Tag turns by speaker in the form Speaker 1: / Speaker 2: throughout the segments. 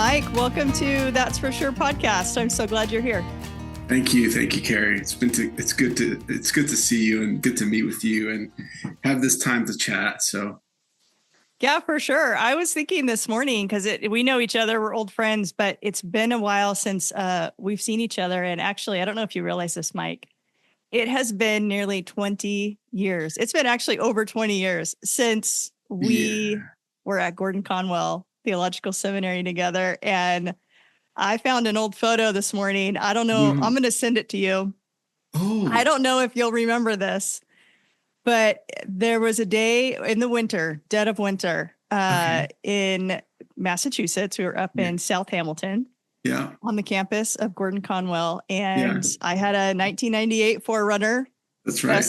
Speaker 1: Mike. Welcome to That's For Sure podcast. I'm so glad you're here.
Speaker 2: Thank you, Carrie. It's good to see you and good to meet with you and have this time to chat. So,
Speaker 1: yeah, for sure. I was thinking this morning because we know each other, we're old friends, but it's been a while since we've seen each other. And actually, I don't know if you realize this, Mike. It has been nearly 20 years. It's been actually over 20 years since we were at Gordon-Conwell Theological Seminary together. And I found an old photo this morning. I don't know. I'm going to send it to you. Oh. I don't know if you'll remember this, but there was a day in the winter, dead of winter, in Massachusetts. We were up in South Hamilton.
Speaker 2: Yeah.
Speaker 1: On the campus of Gordon-Conwell. And I had a 1998 4Runner.
Speaker 2: That's right.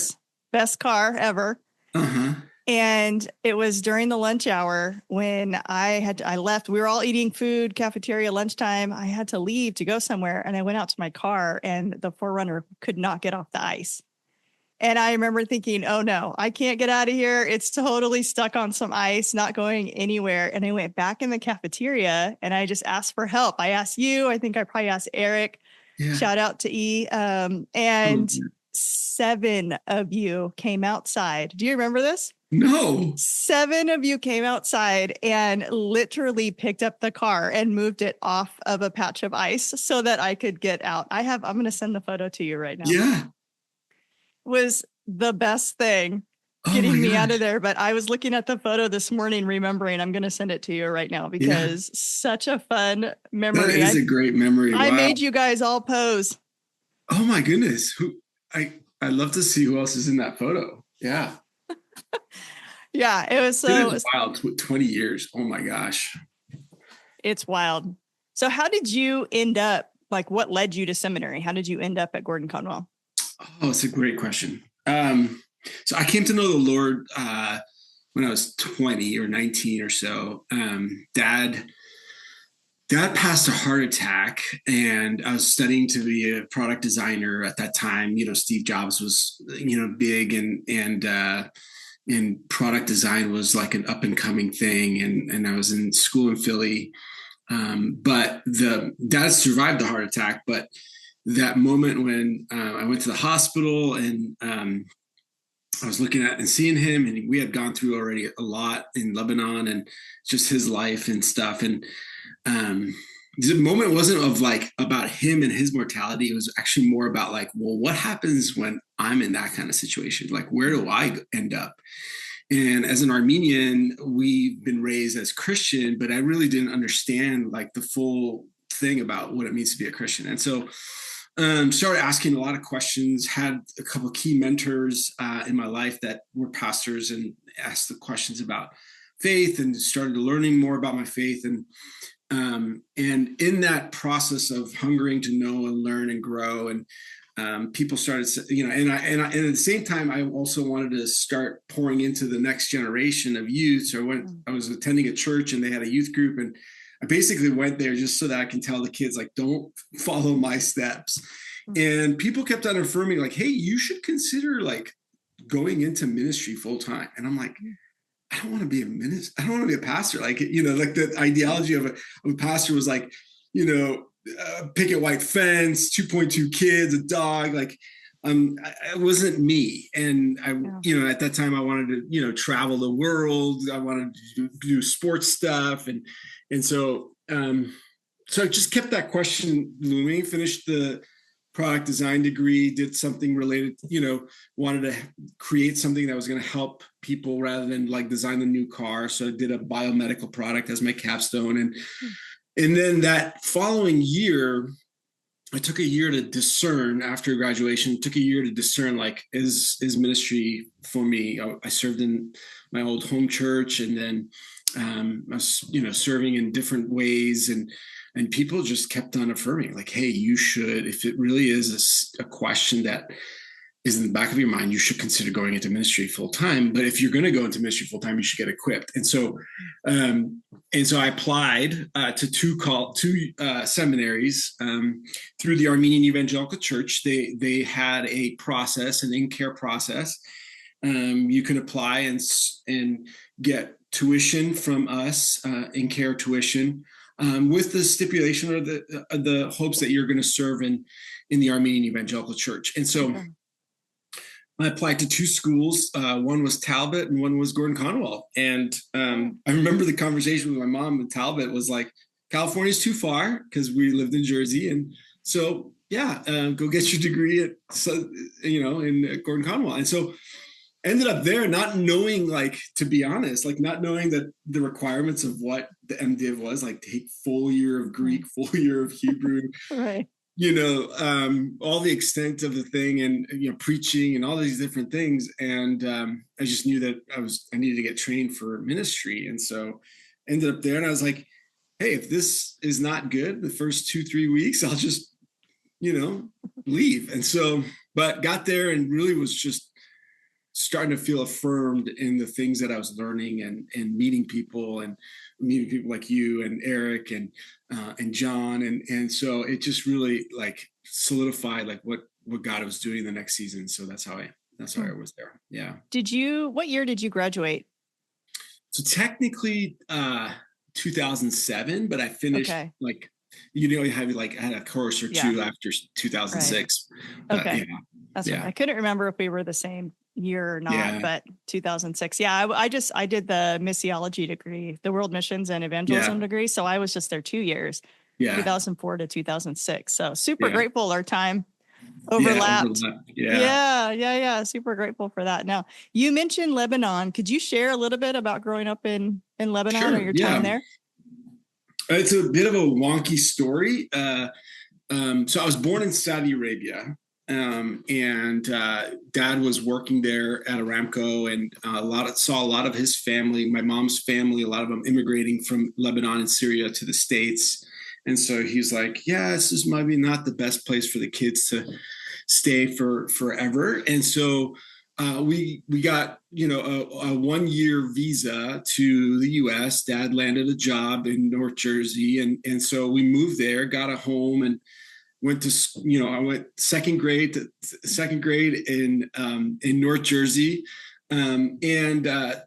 Speaker 1: Best car ever.
Speaker 2: Uh-huh.
Speaker 1: And it was during the lunch hour when I left. We were all eating food, cafeteria, lunchtime. I had to leave to go somewhere. And I went out to my car and the 4Runner could not get off the ice. And I remember thinking, oh no, I can't get out of here. It's totally stuck on some ice, not going anywhere. And I went back in the cafeteria and I just asked for help. I asked you, I think I probably asked Eric, shout out to E. And 7 of you came outside. Do you remember this?
Speaker 2: No.
Speaker 1: 7 of you came outside and literally picked up the car and moved it off of a patch of ice so that I could get out. I'm going to send the photo to you right now.
Speaker 2: Yeah.
Speaker 1: Was the best thing getting me out of there. But I was looking at the photo this morning, remembering. I'm going to send it to you right now because such a fun memory.
Speaker 2: That is a great memory.
Speaker 1: I made you guys all pose.
Speaker 2: Oh my goodness. I'd love to see who else is in that photo. Yeah.
Speaker 1: Yeah, it was so.
Speaker 2: It is wild. 20 years. Oh my gosh.
Speaker 1: It's wild. So how did you end up, what led you to seminary? How did you end up at Gordon-Conwell?
Speaker 2: Oh, it's a great question. So I came to know the Lord when I was 20 or 19 or so. Dad passed a heart attack, and I was studying to be a product designer at that time. Steve Jobs was, big, and product design was like an up and coming thing. And I was in school in Philly. But Dad survived the heart attack, but that moment when I went to the hospital and I was looking at and seeing him, and we had gone through already a lot in Lebanon and just his life and stuff. And the moment wasn't about him and his mortality. It was actually more about well, what happens when I'm in that kind of situation? Where do I end up? And as an Armenian, we've been raised as Christian, but I really didn't understand the full thing about what it means to be a Christian. And so started asking a lot of questions, had a couple of key mentors in my life that were pastors, and asked the questions about faith and started learning more about my faith. And in that process of hungering to know and learn and grow, and people started, and at the same time, I also wanted to start pouring into the next generation of youth. So I was attending a church and they had a youth group, and I basically went there just so that I can tell the kids, don't follow my steps. And people kept on affirming hey, you should consider going into ministry full time. And I'm like, I don't want to be a minister. I don't want to be a pastor. The ideology of a pastor was picket white fence, 2.2 kids, a dog. It wasn't me. And at that time I wanted to, travel the world. I wanted to do sports stuff. And so I just kept that question looming, finished the product design degree, did something related, wanted to create something that was going to help people rather than design the new car. So I did a biomedical product as my capstone. And then that following year, I took a year to discern after graduation, is ministry for me? I served in my old home church, and then I was, serving in different ways, and people just kept on affirming hey, you should, if it really is a question that is in the back of your mind, you should consider going into ministry full time. But if you're going to go into ministry full time, you should get equipped. And so I applied to two seminaries through the Armenian Evangelical Church. They had a process, an in-care process. You can apply and get tuition from us, in-care tuition. with the stipulation or the hopes that you're going to serve in the Armenian Evangelical Church. And so I applied to 2 schools. One was Talbot and one was Gordon-Conwell. And I remember the conversation with my mom. And Talbot was like, California's too far, because we lived in Jersey. And so, go get your degree at, in Gordon-Conwell. And so ended up there not knowing, like, to be honest, like not knowing that the requirements of what the MDiv was, like take full year of Greek, full year of Hebrew,
Speaker 1: right.
Speaker 2: All the extent of the thing, and preaching and all these different things. And I just knew that I needed to get trained for ministry. And so ended up there, and I was like, hey, if this is not good the first 2-3 weeks, I'll just leave. And so, but got there and really was just starting to feel affirmed in the things that I was learning, and meeting people like you and Eric and John. And so it just really like solidified like what God was doing the next season. So that's how I was there. Yeah.
Speaker 1: What year did you graduate?
Speaker 2: So technically 2007, but I finished like, you had a course or 2 after 2006.
Speaker 1: Right. Okay. That's right. I couldn't remember if we were the same year or not, but 2006. Yeah. I did the missiology degree, the world missions and evangelism degree. So I was just there 2 years, 2004 to 2006. So super grateful our time overlapped. Yeah. Super grateful for that. Now, you mentioned Lebanon. Could you share a little bit about growing up in Lebanon or your time there?
Speaker 2: It's a bit of a wonky story. So I was born in Saudi Arabia. And Dad was working there at Aramco, and saw a lot of his family, my mom's family, a lot of them immigrating from Lebanon and Syria to the States. And so he's like, this is maybe not the best place for the kids to stay for forever. And so we got, a 1-year visa to the U.S. Dad landed a job in North Jersey. And so we moved there, got a home, and went to, I went second grade in North Jersey. The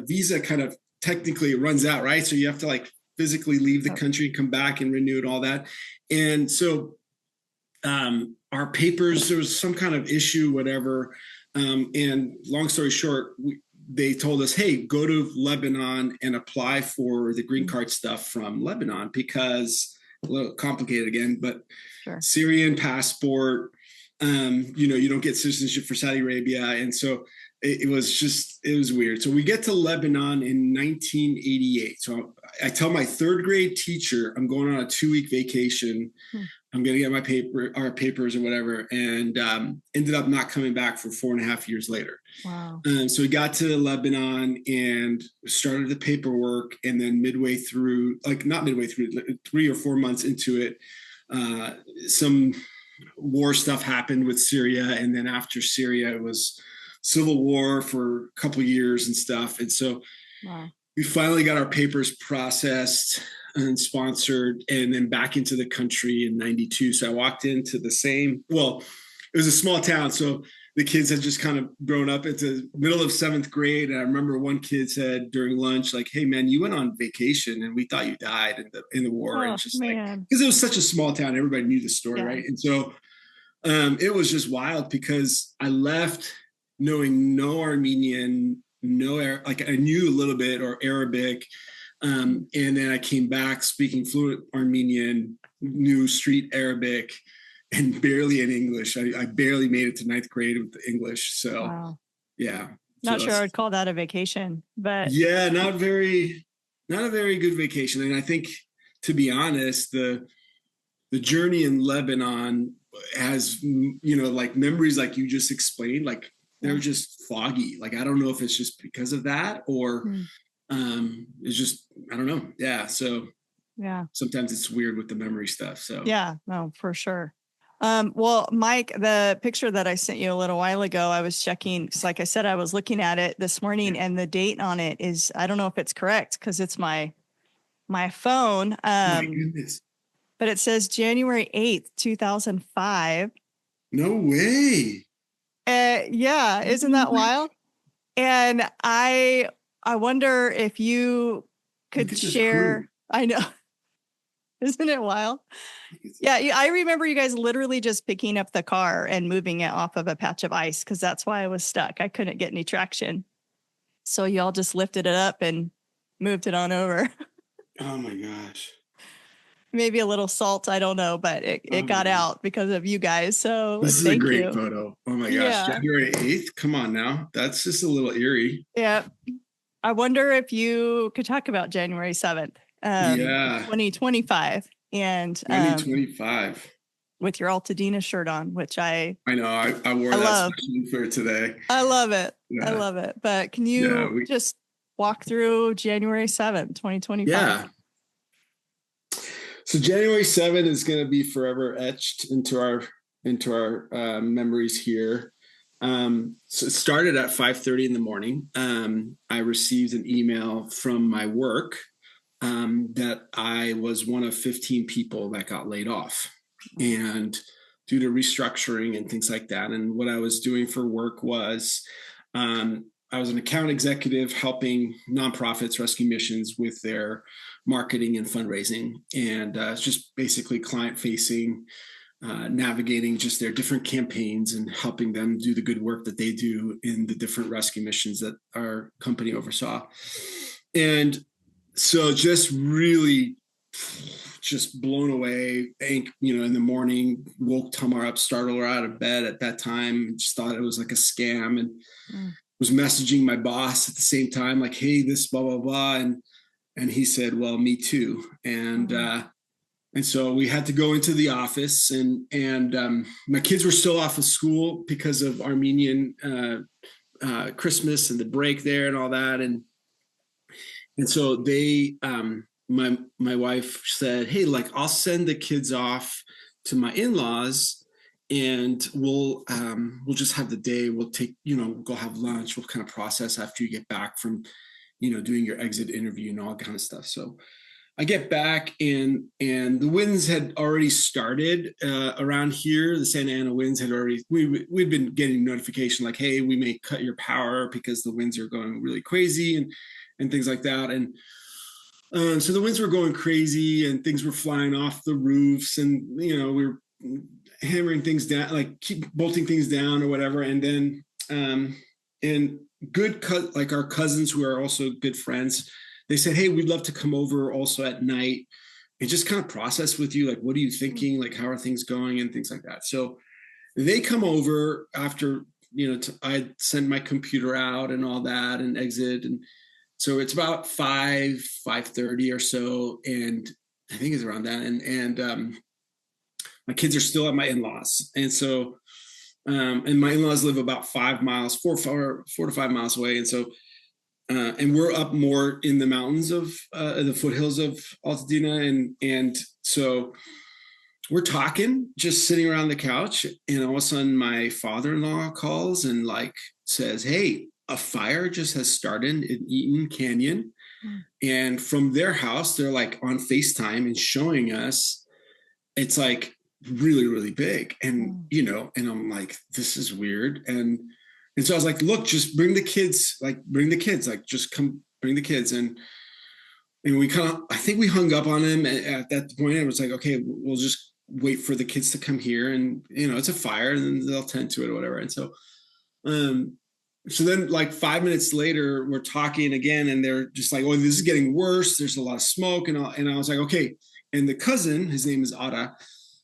Speaker 2: visa kind of technically runs out, right? So you have to like physically leave the country, come back and renew it, all that. And so our papers, there was some kind of issue, whatever. And long story short, they told us, hey, go to Lebanon and apply for the green card stuff from Lebanon, because a little complicated again, but Syrian passport, you don't get citizenship for Saudi Arabia. And so it was weird. So we get to Lebanon in 1988. So I tell my 3rd grade teacher, I'm going on a 2-week vacation. I'm going to get our papers or whatever. And ended up not coming back for 4.5 years later.
Speaker 1: Wow.
Speaker 2: So we got to Lebanon and started the paperwork. And then not midway through, 3 or 4 months into it, some war stuff happened with Syria. And then after Syria, it was civil war for a couple of years and stuff. And so we finally got our papers processed and sponsored, and then back into the country in 92. So I walked into it was a small town. So the kids had just kind of grown up into the middle of 7th grade. And I remember one kid said during lunch, like, hey man, you went on vacation and we thought you died in the war. And just because it was such a small town, everybody knew the story. Right. And so it was just wild, because I left knowing no Armenian, I knew a little bit or Arabic. And then I came back speaking fluent Armenian, knew street Arabic, and barely in English. I barely made it to 9th grade with the English. So,
Speaker 1: Not sure I would call that a vacation, but
Speaker 2: not a very good vacation. And I think, to be honest, the journey in Lebanon has, like memories like you just explained, like they're just foggy. Like, I don't know if it's just because of that or it's just, I don't know. Yeah. So sometimes it's weird with the memory stuff. So
Speaker 1: no, for sure. Well, Mike, the picture that I sent you a little while ago, I was checking, 'cause like I said, I was looking at it this morning, and the date on it is, I don't know if it's correct, 'cause it's my phone.
Speaker 2: My goodness.
Speaker 1: But it says January 8th, 2005.
Speaker 2: No way.
Speaker 1: Isn't that wild? And I wonder if you could share. I know. Isn't it wild? Yeah, I remember you guys literally just picking up the car and moving it off of a patch of ice because that's why I was stuck. I couldn't get any traction. So y'all just lifted it up and moved it on over.
Speaker 2: Oh my gosh.
Speaker 1: Maybe a little salt, I don't know, but it got out because of you guys. So
Speaker 2: this is a great photo. Oh my gosh.
Speaker 1: Yeah.
Speaker 2: January 8th. Come on now. That's just a little eerie.
Speaker 1: Yeah. I wonder if you could talk about January 7th, 2025. And
Speaker 2: 2025.
Speaker 1: With your Altadena shirt on, which I
Speaker 2: know. I wore that especially for today.
Speaker 1: I love it. Yeah. I love it. But can you just walk through January 7th, 2025?
Speaker 2: Yeah. So January 7th is going to be forever etched into our memories here. So it started at 5:30 in the morning. I received an email from my work that I was one of 15 people that got laid off, and due to restructuring and things like that. And what I was doing for work was I was an account executive helping nonprofits, rescue missions with their marketing and fundraising. And it's just basically client facing, navigating just their different campaigns and helping them do the good work that they do in the different rescue missions that our company oversaw. And so just really just blown away, in the morning, woke Tamar up, startled her out of bed at that time, and just thought it was like a scam, and was messaging my boss at the same time, like, hey, this blah, blah, blah. And he said, well, me too. And so we had to go into the office, and my kids were still off of school because of Armenian Christmas and the break there and all that. And so they, my wife said, hey, like, I'll send the kids off to my in-laws, and we'll just have the day. We'll take, go have lunch. We'll kind of process after you get back from, doing your exit interview and all that kind of stuff. So I get back, and the winds had already started around here. The Santa Ana winds had already, we'd been getting notification like, hey, we may cut your power because the winds are going really crazy and things like that. And so the winds were going crazy and things were flying off the roofs, and, we were hammering things down, like keep bolting things down or whatever. And then, and like our cousins who are also good friends, they said, hey, we'd love to come over also at night and just kind of process with you. Like, what are you thinking? Like, how are things going and things like that. So they come over after, I send my computer out and all that and exit. And so it's about 5:30 or so. And I think it's around that. And my kids are still at my in-laws. And so, and my in-laws live about 4 to 5 miles away. And so, and we're up more in the mountains of the foothills of Altadena. And so we're talking, just sitting around the couch. And all of a sudden my father-in-law calls and like says, hey, a fire just has started in Eaton Canyon. And from their house, they're like on FaceTime and showing us, it's like really, really big. And, and I'm like, this is weird. And so I was like, look, just bring the kids, like just come bring the kids. And we I think we hung up on him at that point. It was like, okay, we'll just wait for the kids to come here, and, it's a fire and then they'll tend to it or whatever. And so, so then like 5 minutes later, we're talking again, and they're just like, oh, this is getting worse. There's a lot of smoke. And I was like, okay. And the cousin, his name is Ada.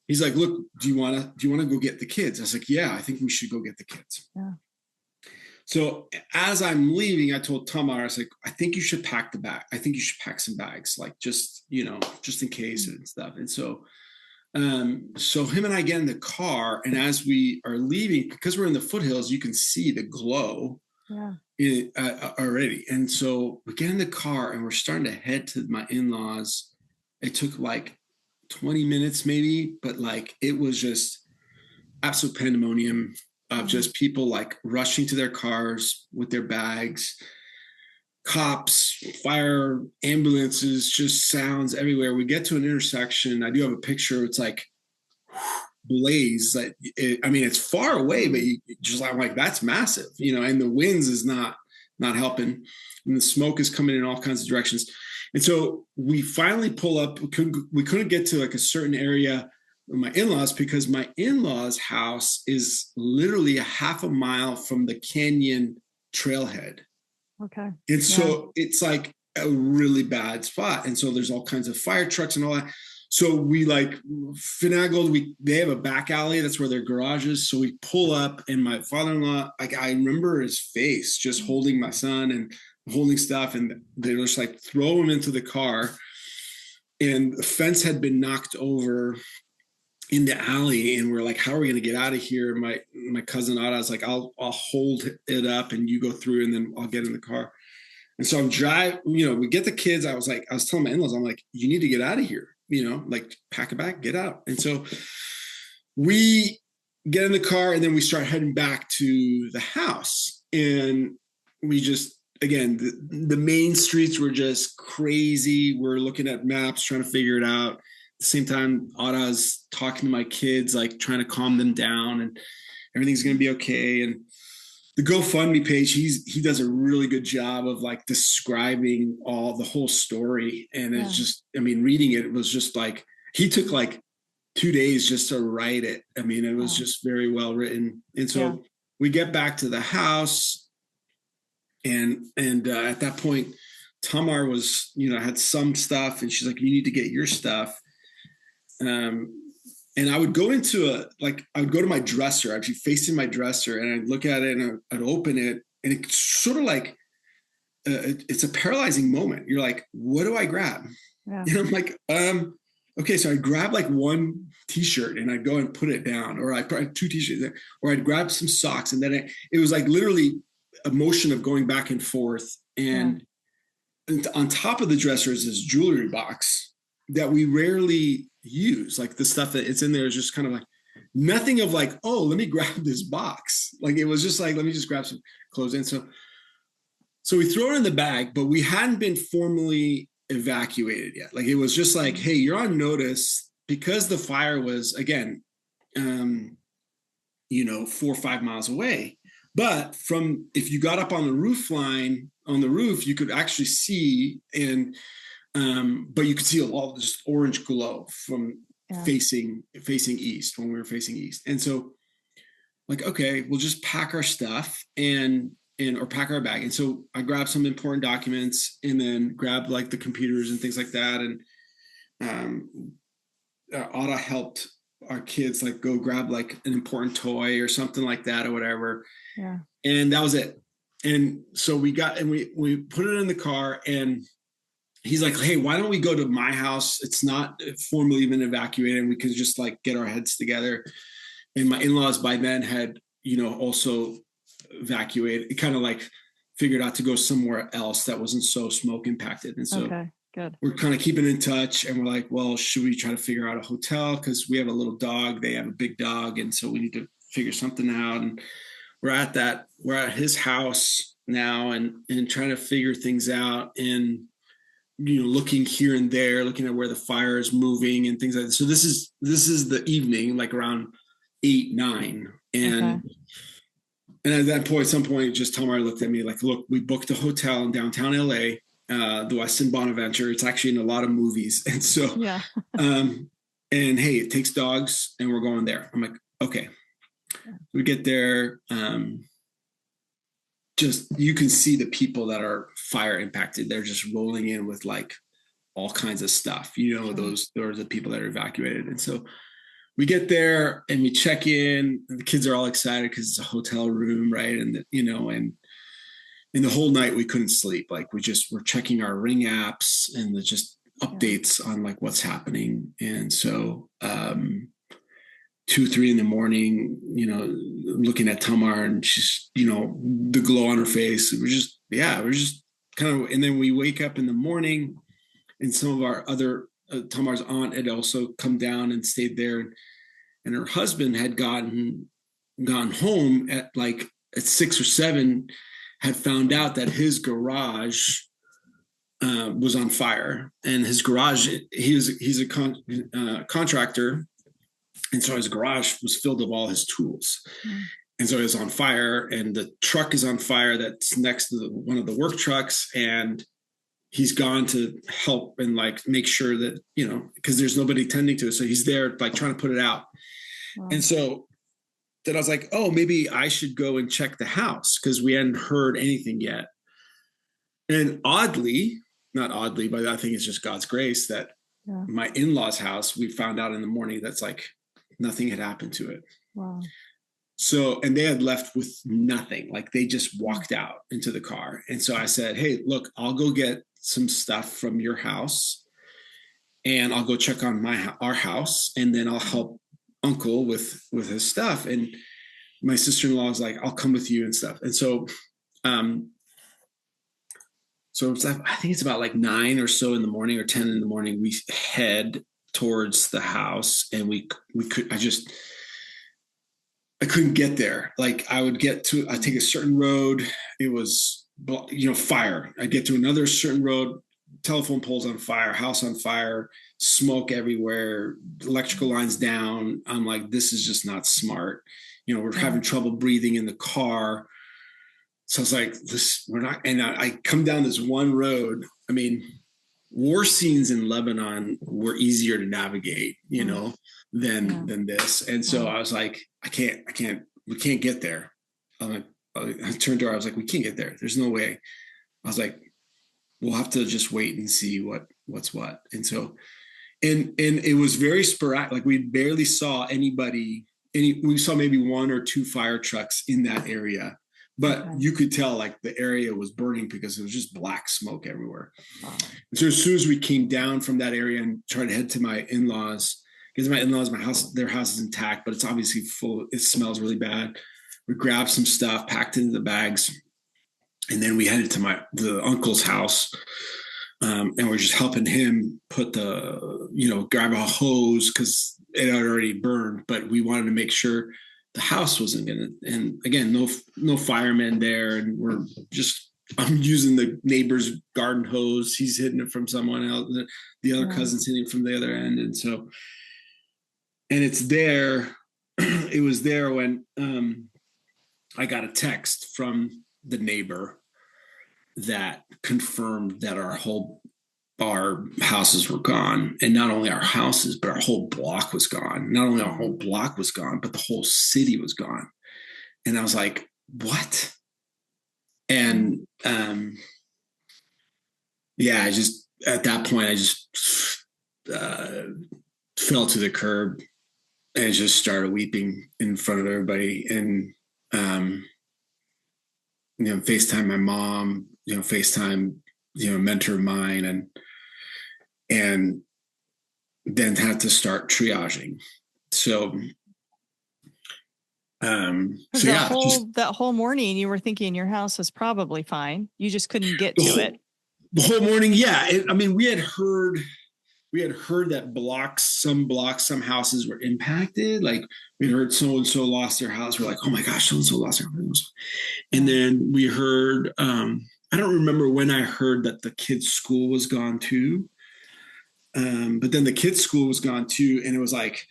Speaker 2: He's like, look, do you want to go get the kids? I was like, yeah, I think we should go get the kids. Yeah. So as I'm leaving, I told Tamar, I was like, I think you should pack the bag. I think you should pack some bags, like just in case and stuff. And so, so him and I get in the car, and as we are leaving, because we're in the foothills, you can see the glow already. And so we get in the car and we're starting to head to my in-laws. It took like 20 minutes maybe, but like, it was just absolute pandemonium of just people like rushing to their cars with their bags, cops, fire, ambulances, just sounds everywhere. We get to an intersection. I do have a picture. It's like blaze. Like, it's far away, but I'm like, that's massive, and the winds is not helping. And the smoke is coming in all kinds of directions. And so we finally pull up. We couldn't get to like a certain area of my in-laws because my in-laws' house is literally a half a mile from the canyon trailhead.
Speaker 1: Okay.
Speaker 2: And so it's like a really bad spot. And so there's all kinds of fire trucks and all that. So we like finagled. They have a back alley. That's where their garage is. So we pull up, and my father-in-law, like I remember his face just holding my son and holding stuff, and they just like throw him into the car. And the fence had been knocked over in the alley, and we're like, how are we going to get out of here? My cousin Ada was like, I'll hold it up and you go through, and then I'll get in the car. And so I'm driving, we get the kids. I was telling my in-laws, I'm like, you need to get out of here, like pack a bag, get out. And so we get in the car, and then we start heading back to the house. And we just, again, the main streets were just crazy. We're looking at maps, trying to figure it out. At the same time, Ada's talking to my kids, like trying to calm them down, and everything's going to be okay. And the GoFundMe page, he does a really good job of like describing the whole story. And it's just, reading it was just like, he took like 2 days just to write it. It was just very well written. And so we get back to the house, and at that point, Tamar was, had some stuff, and she's like, you need to get your stuff. And I would go to my dresser. I'd be facing my dresser, and I'd look at it, and I'd open it, and it's sort of like, it's a paralyzing moment. You're like, what do I grab? Yeah. And I'm like, okay. So I'd grab like one t-shirt, and I'd go and put it down, or I'd put 2 t-shirts there, or I'd grab some socks. And then it was like literally a motion of going back and forth. And on top of the dresser is this jewelry box that we rarely use. Like the stuff that it's in there is just kind of like nothing of like, oh, let me grab this box. Like it was just like, let me just grab some clothes in. So we throw it in the bag, but we hadn't been formally evacuated yet. Like it was just like, hey, you're on notice, because the fire was, again, 4 or 5 miles away. But if you got up on the roof line, on the roof, you could actually see, and but you could see all this orange glow from facing east, when we were facing east. And so like, okay, we'll just pack our stuff or pack our bag. And so I grabbed some important documents, and then grabbed like the computers and things like that. And Ada helped our kids like go grab like an important toy or something like that or whatever. Yeah. And that was it. And so we put it in the car, and he's like, hey, why don't we go to my house? It's not formally been evacuated, and we could just like get our heads together. And my in-laws by then had, also evacuated. It kind of like figured out to go somewhere else that wasn't so smoke impacted. And so good. We're kind of keeping in touch, and we're like, well, should we try to figure out a hotel? Because we have a little dog, they have a big dog. And so we need to figure something out. And we're at his house now, and trying to figure things out, and looking here and there, looking at where the fire is moving and things like that. So this is the evening, like around 8, 9. And at that point, at some point, just Tamar looked at me like, look, we booked a hotel in downtown LA, the Westin Bonaventure. It's actually in a lot of movies. And so, and hey, it takes dogs, and we're going there. I'm like, okay. We get there. Just, you can see the people that are fire impacted. They're just rolling in with like all kinds of stuff, those are the people that are evacuated. And so we get there, and we check in, and the kids are all excited because it's a hotel room. Right. And, and the whole night we couldn't sleep. Like we're checking our Ring apps and just updates on like what's happening. And so, 2, 3 in the morning, looking at Tamar, and she's, the glow on her face. We're just kind of, and then we wake up in the morning, and some of our other, Tamar's aunt had also come down and stayed there. And her husband had gone home at 6 or 7, had found out that his garage was on fire. And his garage, he's a contractor. And so his garage was filled with all his tools. And so it was on fire, and the truck is on fire that's next to one of the work trucks. And he's gone to help and like make sure that, because there's nobody tending to it. So he's there like trying to put it out.
Speaker 1: Wow.
Speaker 2: And so then I was like, oh, maybe I should go and check the house because we hadn't heard anything yet. And not oddly, but I think it's just God's grace that my in-laws' house, we found out in the morning that's like nothing had happened to it.
Speaker 1: Wow.
Speaker 2: So, and they had left with nothing. Like they just walked out into the car. And so I said, hey, look, I'll go get some stuff from your house and I'll go check on our house. And then I'll help Uncle with his stuff. And my sister-in-law was like, I'll come with you and stuff. And so, it's like, I think it's about like 9 or so in the morning or 10 in the morning. We head towards the house and I couldn't get there. Like I take a certain road. It was, fire. I get to another certain road, telephone poles on fire, house on fire, smoke everywhere, electrical lines down. I'm like, this is just not smart. We're having trouble breathing in the car. So I was like, we're not, and I come down this one road. I mean, war scenes in Lebanon were easier to navigate, than this. And so I was like, we can't get there. I turned to her, I was like, we can't get there. There's no way. I was like, we'll have to just wait and see what's what. And so, and it was very sporadic. Like we barely saw anybody, we saw maybe 1 or 2 fire trucks in that area. But you could tell like the area was burning because it was just black smoke everywhere. Wow. And so as soon as we came down from that area and tried to head to my in-laws, because my in-laws, their house is intact, but it's obviously full. It smells really bad. We grabbed some stuff, packed into the bags, and then we headed to the uncle's house. And we're just helping him put grab a hose because it had already burned, but we wanted to make sure the house wasn't gonna, and again, no firemen there. And I'm using the neighbor's garden hose. He's hitting it from someone else. The other cousin's hitting it from the other end. And so, and it's there. It was there when I got a text from the neighbor that confirmed that our houses were gone. And not only our houses, but our whole block was gone. Not only our whole block was gone, but the whole city was gone. And I was like, what? And I just, at that point, I just fell to the curb and just started weeping in front of everybody. And, FaceTime my mom, FaceTime, a mentor of mine, and then had to start triaging. So,
Speaker 1: that whole morning you were thinking your house was probably fine. You just couldn't get to it.
Speaker 2: The whole morning. Yeah. We had heard that some houses were impacted. Like we heard so-and-so lost their house. We're like, oh my gosh, so-and-so lost their house. And then we heard, I don't remember when I heard that the kids' school was gone too. But then the kids' school was gone too. And it was like,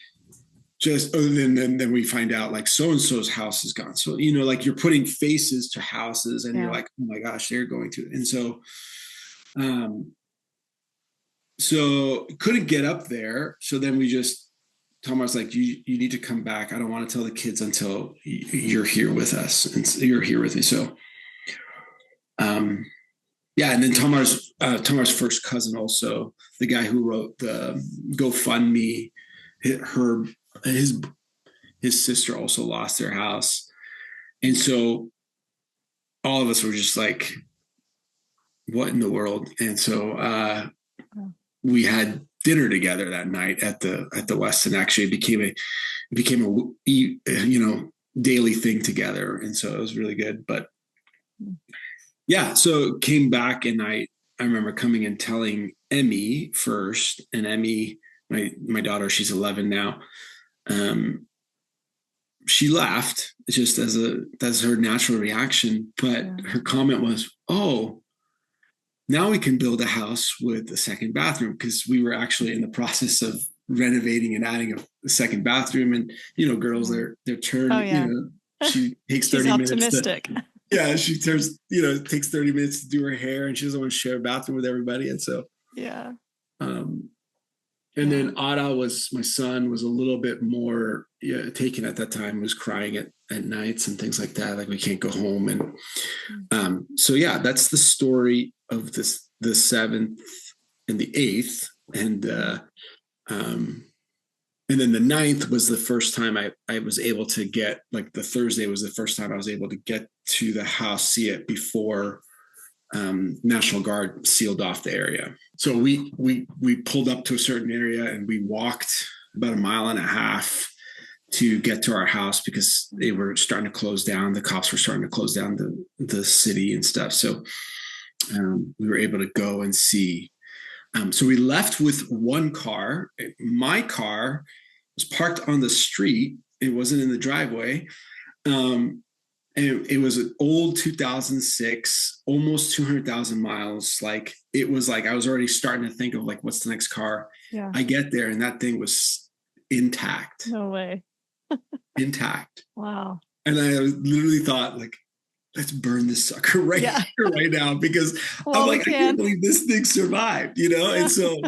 Speaker 2: then we find out like so-and-so's house is gone. So, like you're putting faces to houses and you're like, oh my gosh, they're going to. And so, so couldn't get up there. So then Tamar's like, you need to come back. I don't want to tell the kids until you're here with us. And so you're here with me. So, and then Tamar's first cousin, also the guy who wrote the GoFundMe, his sister also lost their house. And so all of us were just like, what in the world? And so, we had dinner together that night at the Westin. Actually, it became a daily thing together, and so it was really good. But yeah, so came back, and I remember coming and telling Emmy first, and Emmy, my daughter, she's 11 now. She laughed just that's her natural reaction, but her comment was, "Oh, now we can build a house with a second bathroom," because we were actually in the process of renovating and adding a second bathroom. And, girls, their turn, she takes 30 minutes.
Speaker 1: Optimistic.
Speaker 2: Yeah, she turns, it takes 30 minutes to do her hair, and she doesn't want to share a bathroom with everybody. And so,
Speaker 1: Yeah.
Speaker 2: um, and then Ada my son was a little bit more taken at that time, was crying at nights and things like that. Like, we can't go home. And so, yeah, that's the story of the 7th and the 8th. And then the 9th was the first time I was able to get, like, the Thursday was the first time I was able to get to the house, see it before National Guard sealed off the area. So we pulled up to a certain area, and we walked about 1.5 miles to get to our house, because they were starting to close down. The cops were starting to close down the city and stuff. So we were able to go and see. So we left with one car. My car was parked on the street. It wasn't in the driveway. And it was an old 2006, almost 200,000 miles. Like, it was like, I was already starting to think of, like, what's the next car?
Speaker 1: Yeah.
Speaker 2: I get there, and that thing was intact.
Speaker 1: No way.
Speaker 2: Intact.
Speaker 1: Wow.
Speaker 2: And I literally thought, like, let's burn this sucker right here, right now, because I'm like, I can't believe this thing survived, And so,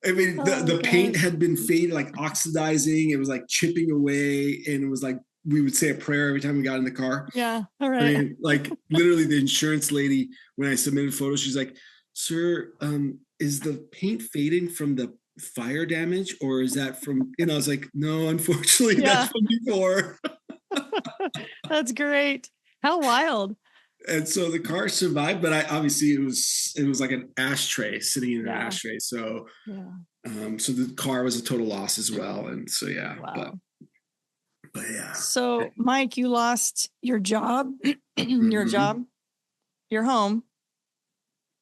Speaker 2: I mean, the paint had been faded, like oxidizing. It was like chipping away, and it was like, we would say a prayer every time we got in the car.
Speaker 1: Yeah. All right.
Speaker 2: I mean, like, literally, the insurance lady, when I submitted photos, she's like, "Sir, is the paint fading from the fire damage, or is that from?" And I was like, "No, unfortunately, that's from before."
Speaker 1: That's great. How wild.
Speaker 2: And so the car survived, but obviously it was like an ashtray, sitting in an ashtray. So, so the car was a total loss as well. And so,
Speaker 1: wow.
Speaker 2: But yeah.
Speaker 1: So, Mike, you lost your job, your home,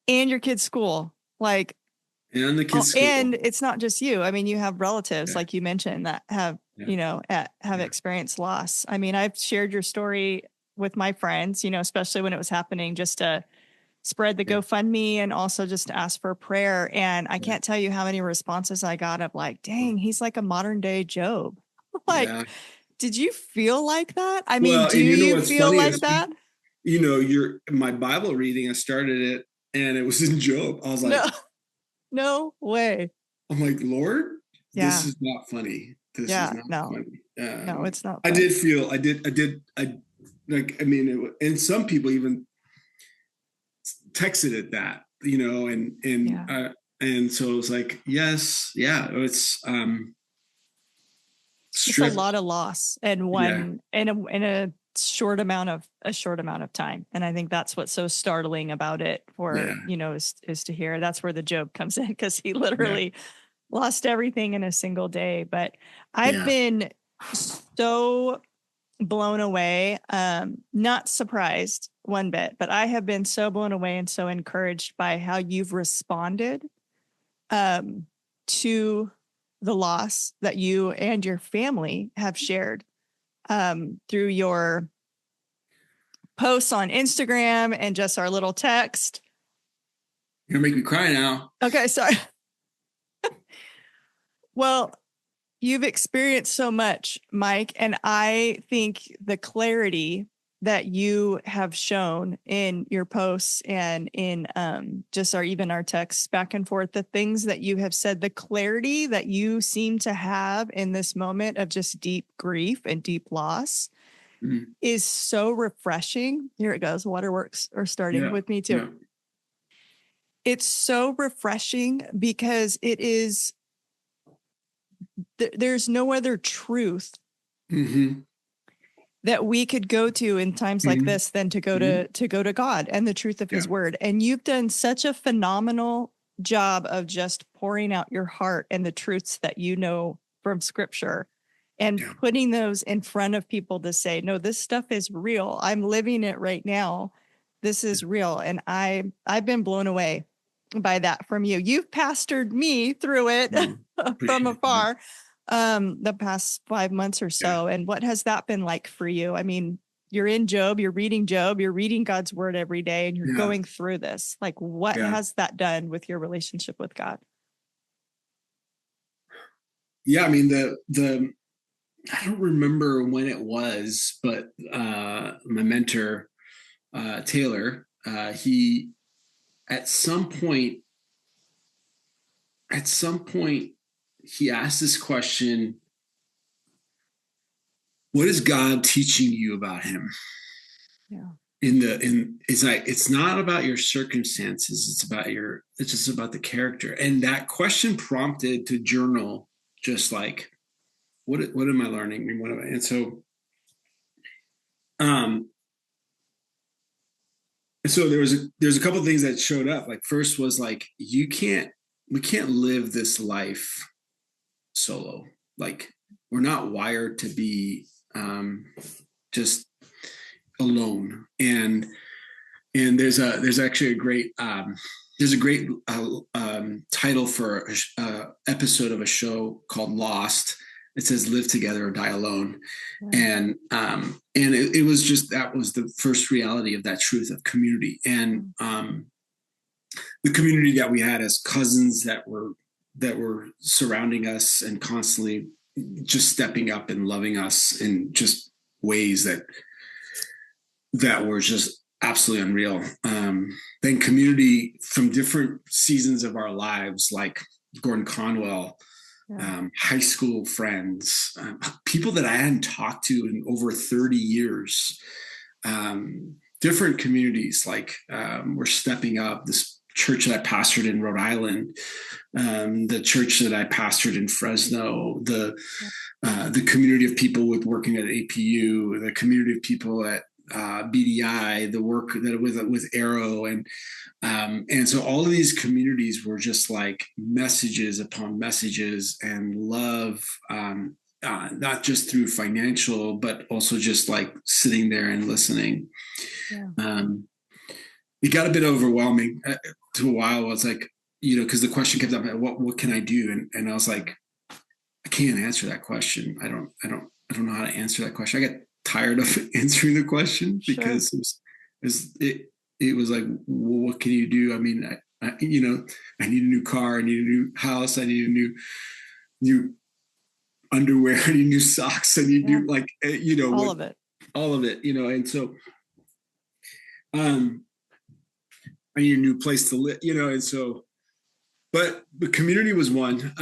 Speaker 1: and your kid's school. Like,
Speaker 2: and the kids' school.
Speaker 1: And it's not just you. I mean, you have relatives, like you mentioned, that have, have experienced loss. I mean, I've shared your story with my friends, especially when it was happening, just to spread the GoFundMe and also just to ask for prayer. And I can't tell you how many responses I got of, like, dang, he's like a modern day Job. Like, did you feel like that? I mean, do you feel like that?
Speaker 2: My Bible reading, I started it, and it was in Job. I was like,
Speaker 1: no way.
Speaker 2: I'm like, Lord, this is not funny. This is not funny.
Speaker 1: No, it's not
Speaker 2: funny. And some people even texted it that, and so it was like, it's
Speaker 1: it's a lot of loss and one in a short amount of time. And I think that's what's so startling about it is to hear. That's where the Job comes in, because he literally lost everything in a single day. But I've been so blown away, not surprised one bit, but I have been so blown away and so encouraged by how you've responded to the loss that you and your family have shared through your posts on Instagram and just our little text.
Speaker 2: You're gonna make me cry now.
Speaker 1: Okay, sorry. Well, you've experienced so much, Mike, and I think the clarity that you have shown in your posts and in just our texts back and forth, the things that you have said, the clarity that you seem to have in this moment of just deep grief and deep loss is so refreshing. Here it goes. Waterworks are starting with me too. Yeah. It's so refreshing because it is, there's no other truth that we could go to in times like this than to go to God and the truth of his word. And you've done such a phenomenal job of just pouring out your heart and the truths that you know from scripture and putting those in front of people to say, no, this stuff is real. I'm living it right now. This is real. And I've been blown away by that from you. You've pastored me through it from afar. The past 5 months or so. And what has that been like for you? I mean, you're in Job, you're reading God's word every day, and you're going through this. Like, what has that done with your relationship with God?
Speaker 2: Yeah, I mean, I don't remember when it was, but my mentor, Taylor, he at some point he asked this question: what is God teaching you about him?
Speaker 1: Yeah.
Speaker 2: It's not about your circumstances, it's just about the character. And that question prompted to journal, just like, what am I learning? And so there's a couple of things that showed up. Like, first was like, we can't live this life solo. Like, we're not wired to be just alone. And there's actually a great title for a episode of a show called Lost. It says "Live Together or Die Alone," and it was just, that was the first reality of that truth of community, and the community that we had as cousins that were surrounding us and constantly just stepping up and loving us in just ways that were just absolutely unreal. Then community from different seasons of our lives, like Gordon-Conwell, high school friends, people that I hadn't talked to in over 30 years, different communities, like we're stepping up. This church that I pastored in Rhode Island, the church that I pastored in Fresno, the community of people working at APU, the community of people at BDI, the work that with Arrow, and so all of these communities were just like messages upon messages and love, not just through financial, but also just like sitting there and listening. It got a bit overwhelming to a while. It's like, because the question kept up, what can I do? And I was like, I can't answer that question. I don't know how to answer that question. I got tired of answering the question because it was like, well, what can you do? I mean, I need a new car, I need a new house, I need a new underwear, I need new socks, I need new, like, all of it, and so I need a new place to live, and so, but the community was one.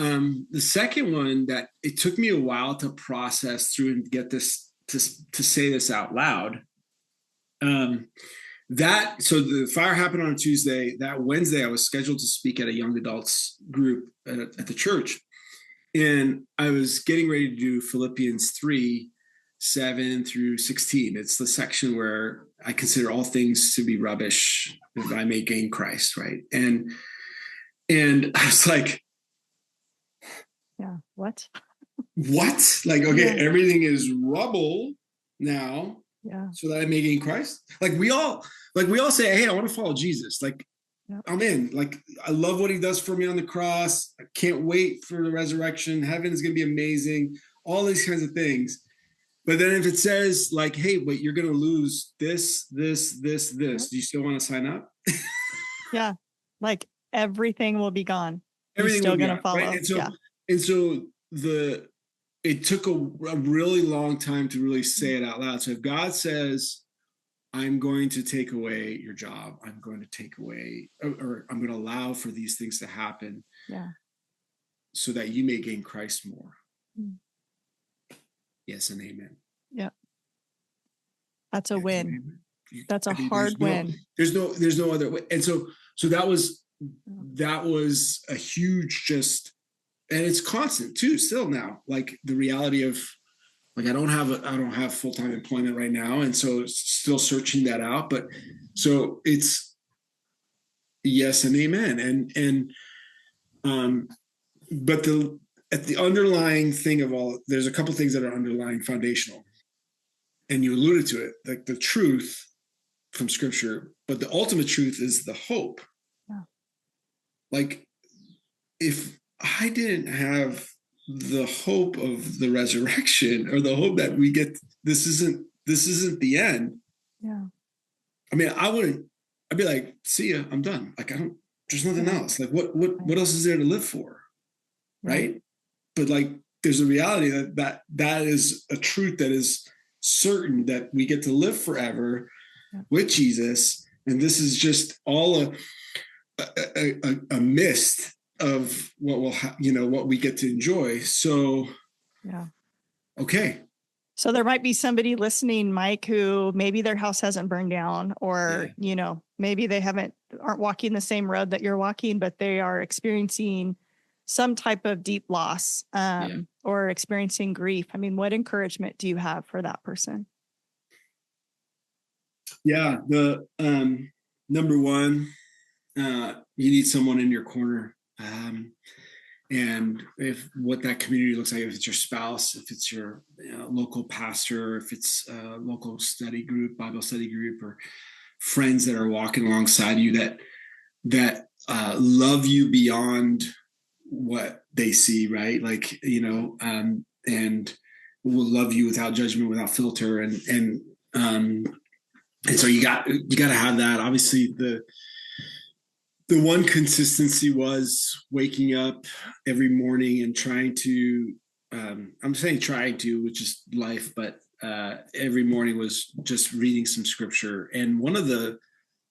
Speaker 2: The second one that it took me a while to process through and get this to say this out loud. So the fire happened on a Tuesday. That Wednesday, I was scheduled to speak at a young adults group at the church, and I was getting ready to do Philippians 3:7-16. It's the section where I consider all things to be rubbish if I may gain Christ, right? And I was like,
Speaker 1: what?
Speaker 2: Like, okay, everything is rubble now, so that I may gain Christ. Like we all say, hey, I want to follow Jesus. Like, I'm in. Like, I love what he does for me on the cross. I can't wait for the resurrection. Heaven is going to be amazing. All these kinds of things. But then if it says like, hey, but you're going to lose this, do you still want to sign up?
Speaker 1: Like everything will be gone.
Speaker 2: Everything
Speaker 1: you're still going to follow.
Speaker 2: Right? And so it took a really long time to really say it out loud. So if God says, I'm going to take away your job, I'm going to take away, or I'm going to allow for these things to happen, so that you may gain Christ more. Yes and amen. Yeah.
Speaker 1: That's a win. That's a hard win.
Speaker 2: There's no other way. And so that was a huge and it's constant too, still now, like the reality of like, I don't have full-time employment right now. And so still searching that out, but so it's yes and amen. But at the underlying thing of all, there's a couple things that are underlying foundational, and you alluded to it, like the truth from scripture, but the ultimate truth is the hope. Like, if I didn't have the hope of the resurrection, or the hope that we get, this isn't the end. I mean, I'd be like, see ya, I'm done. Like, there's nothing else. Like, what else is there to live for? Right. But like, there's a reality that is a truth that is certain, that we get to live forever. with Jesus. And this is just all a mist of what will, what we get to enjoy. So, okay.
Speaker 1: So there might be somebody listening, Mike, who maybe their house hasn't burned down, or, maybe they aren't walking the same road that you're walking, but they are experiencing some type of deep loss, or experiencing grief. I mean, what encouragement do you have for that person?
Speaker 2: Yeah. The, number one, you need someone in your corner. And if what that community looks like, if it's your spouse, if it's your local pastor, if it's a local study group, Bible study group, or friends that are walking alongside you that love you beyond what they see, right? Like, and will love you without judgment, without filter. And so you got to have that. Obviously, the one consistency was waking up every morning and trying to, which is life, but every morning was just reading some scripture. And one of the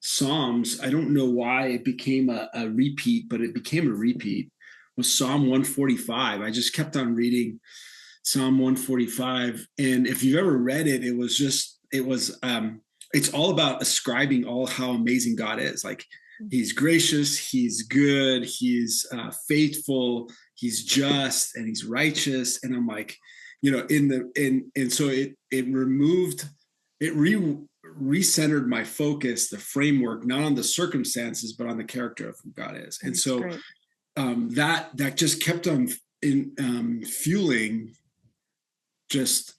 Speaker 2: Psalms, I don't know why it became a repeat, but it became a repeat, was Psalm 145. I just kept on reading Psalm 145. And if you've ever read it, it's all about ascribing all how amazing God is. Like, he's gracious, he's good, he's faithful, he's just, and he's righteous. And I'm like, and so it recentered my focus, the framework, not on the circumstances, but on the character of who God is. And
Speaker 1: That's
Speaker 2: so
Speaker 1: great.
Speaker 2: That just kept on fueling just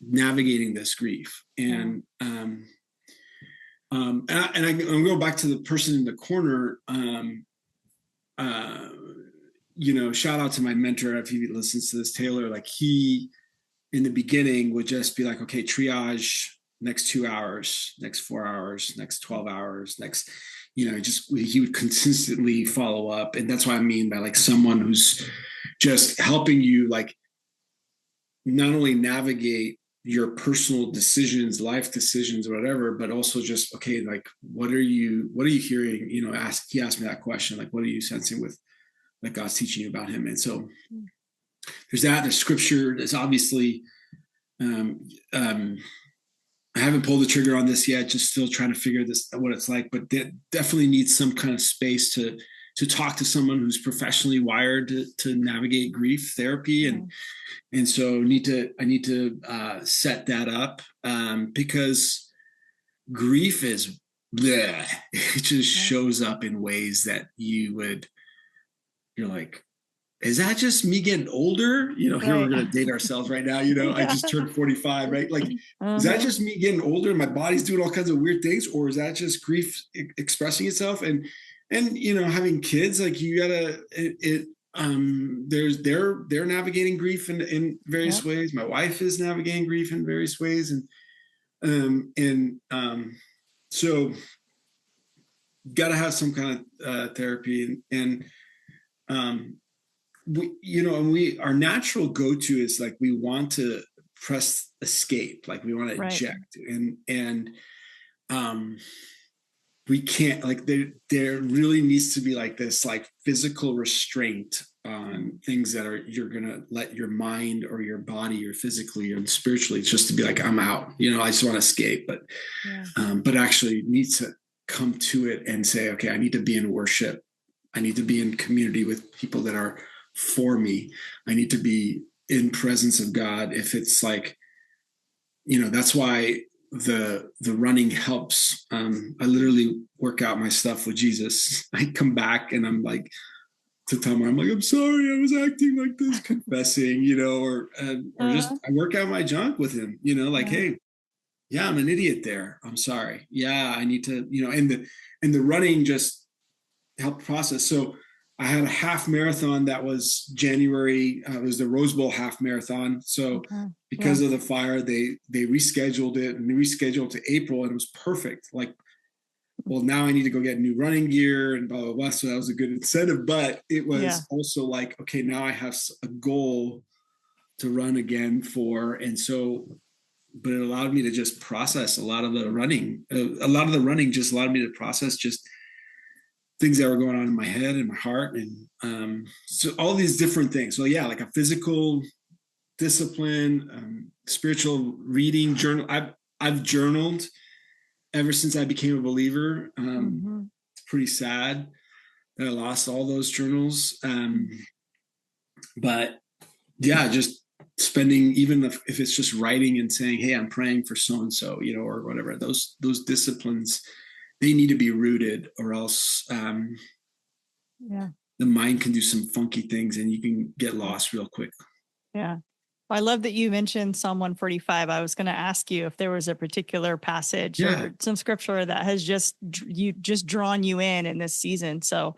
Speaker 2: navigating this grief. And I'm going back to the person in the corner. Shout out to my mentor if he listens to this, Taylor. Like, he in the beginning would just be like, okay, triage, next 2 hours, next 4 hours, next 12 hours, next, he would consistently follow up. And that's what I mean by like someone who's just helping you, like, not only navigate your personal decisions, life decisions, or whatever, but also just, okay, like, what are you hearing? He asked me that question, like, what are you sensing with, like, God's teaching you about him? And so there's that. There's scripture. There's obviously, I haven't pulled the trigger on this yet, just still trying to figure what it's like, but definitely needs some kind of space to talk to someone who's professionally wired to navigate grief therapy. And so I need to set that up, because grief is bleh. It just shows up in ways that you're like, is that just me getting older? Here we're going to date ourselves right now. I just turned 45, right? Like, is that just me getting older and my body's doing all kinds of weird things? Or is that just grief expressing itself? And having kids, like, you gotta, they're navigating grief in various ways. My wife is navigating grief in various ways. So got to have some kind of therapy. And our natural go-to is, like, we want to press escape, like we want to eject, and we can't, like, there really needs to be like this, like, physical restraint on things that you're gonna let your mind or your body or physically and spiritually, just to be like, I'm out, I just want to escape, but actually needs to come to it and say, okay, I need to be in worship, I need to be in community with people that are for me, I need to be in presence of God. If it's like, that's why the running helps. I literally work out my stuff with Jesus. I come back and I'm like, to Tamar, I'm like, I'm sorry, I was acting like this, confessing, or just I work out my junk with him, hey, yeah, I'm an idiot there, I'm sorry, yeah, I need to, and the running just helped process. So I had a half marathon that was January. It was the Rose Bowl half marathon. So because of the fire, they rescheduled it to April, and it was perfect. Like, well, now I need to go get new running gear and blah, blah, blah. So that was a good incentive, but it was also like, okay, now I have a goal to run again for. And so but it allowed me to just process a lot of the running. A lot of the running just allowed me to process just things that were going on in my head and my heart, and so all these different things. So yeah, like a physical discipline, spiritual reading, journal. I've journaled ever since I became a believer. It's pretty sad that I lost all those journals. But yeah, just spending, even if it's just writing and saying, hey, I'm praying for so-and-so, or whatever, those disciplines, they need to be rooted, or else the mind can do some funky things and you can get lost real quick.
Speaker 1: Yeah. I love that you mentioned Psalm 145. I was going to ask you if there was a particular passage or some scripture that has just drawn you in this season. So,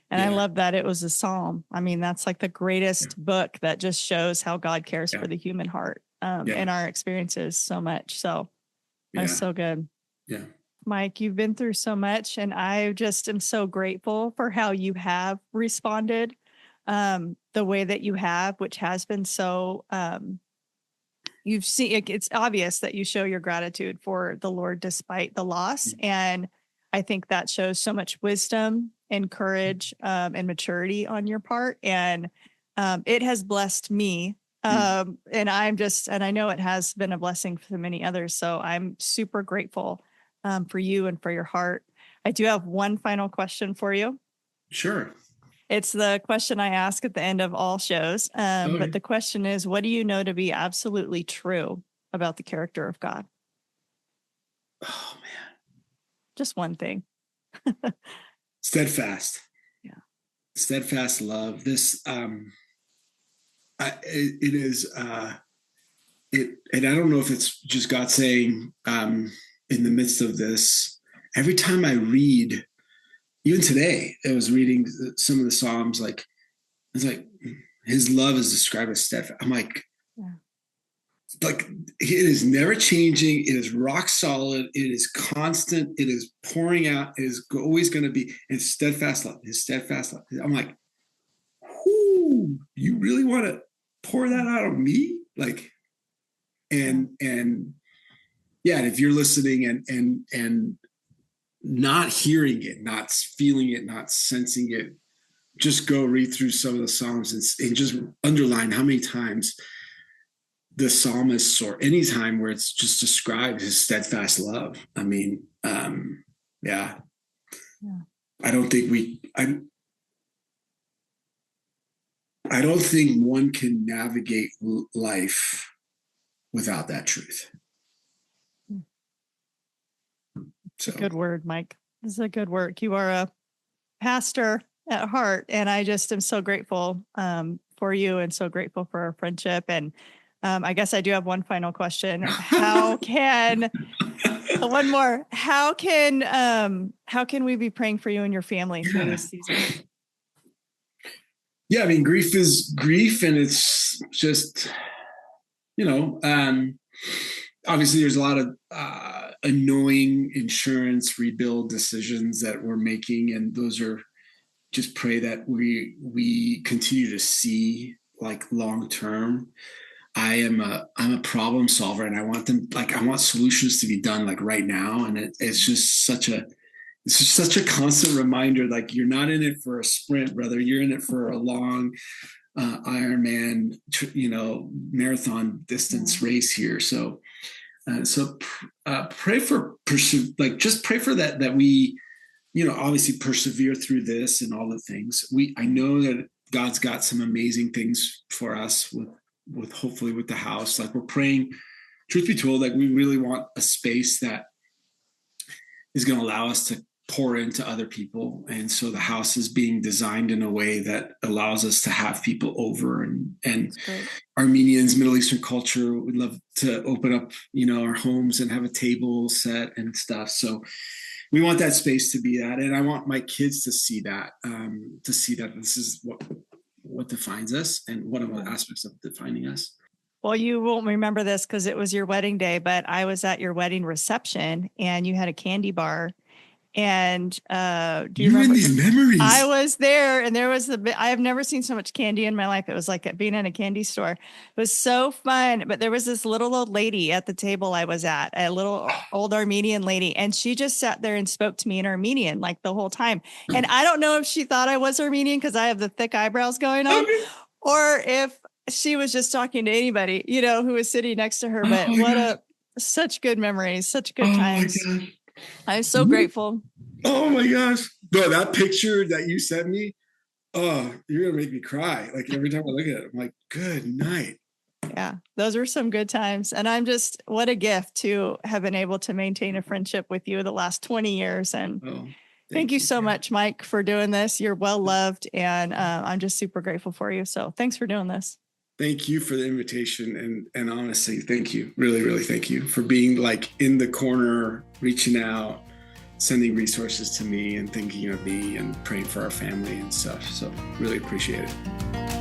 Speaker 1: and I love that it was a Psalm. I mean, that's like the greatest book that just shows how God cares for the human heart and our experiences so much. So that's so good.
Speaker 2: Yeah.
Speaker 1: Mike, you've been through so much, and I just am so grateful for how you have responded the way that you have, which has been so, you've seen, it's obvious that you show your gratitude for the Lord despite the loss. And I think that shows so much wisdom and courage and maturity on your part. And it has blessed me. And I know it has been a blessing for many others. So I'm super grateful for you and for your heart. I do have one final question for you.
Speaker 2: Sure.
Speaker 1: It's the question I ask at the end of all shows. But the question is, what do you know to be absolutely true about the character of God?
Speaker 2: Oh, man.
Speaker 1: Just one thing.
Speaker 2: Steadfast.
Speaker 1: Yeah.
Speaker 2: Steadfast love. This, it is, and I don't know if it's just God saying, in the midst of this, every time I read, even today, I was reading some of the Psalms, like, it's like, his love is described as steadfast. I'm like, it is never changing. It is rock solid. It is constant. It is pouring out. It is always going to be. It's steadfast love. His steadfast love. I'm like, whoo, you really want to pour that out on me? Like, and yeah, and if you're listening and not hearing it, not feeling it, not sensing it, just go read through some of the Psalms and just underline how many times the psalmist, or any time where it's just described his steadfast love. I mean, I don't think I don't think one can navigate life without that truth. So.
Speaker 1: Good word, Mike. This is a good work. You are a pastor at heart, and I just am so grateful for you, and so grateful for our friendship. And I guess I do have one final question. How can we be praying for you and your family through this season?
Speaker 2: Yeah, I mean, grief is grief, and it's just, obviously there's a lot of annoying insurance rebuild decisions that we're making, and those are, just pray that we continue to see, like, long term. I'm a problem solver, and I want solutions to be done, like, right now. And it's just such a constant reminder, like, you're not in it for a sprint, brother. You're in it for a long Ironman, marathon distance race here. So pray for just pray for that we, obviously persevere through this and all the things. I know that God's got some amazing things for us with hopefully with the house. Like, we're praying, truth be told, like, we really want a space that is going to allow us to pour into other people. And so the house is being designed in a way that allows us to have people over, and Armenians, Middle Eastern culture, we'd love to open up, our homes and have a table set and stuff. So we want that space to be that. And I want my kids to see that this is what defines us, and one of the aspects of defining us.
Speaker 1: Well, you won't remember this because it was your wedding day, but I was at your wedding reception, and you had a candy bar. And do
Speaker 2: you
Speaker 1: remember
Speaker 2: these memories?
Speaker 1: I was there, and there was I have never seen so much candy in my life. It was like being in a candy store. It was so fun. But there was this little old lady at the table I was at, a little old Armenian lady, and she just sat there and spoke to me in Armenian like the whole time. And I don't know if she thought I was Armenian because I have the thick eyebrows going on, or if she was just talking to anybody, who was sitting next to her. But such good memories, such good times.
Speaker 2: My gosh.
Speaker 1: I'm so grateful.
Speaker 2: Oh my gosh. Bro, that picture that you sent me, oh, you're going to make me cry. Like every time I look at it, I'm like, good night.
Speaker 1: Yeah, those were some good times. And what a gift to have been able to maintain a friendship with you the last 20 years. And thank you so much, Mike, for doing this. You're well loved. And I'm just super grateful for you. So thanks for doing this.
Speaker 2: Thank you for the invitation. And honestly, thank you. Really, really thank you for being like in the corner, reaching out, sending resources to me and thinking of me and praying for our family and stuff. So really appreciate it.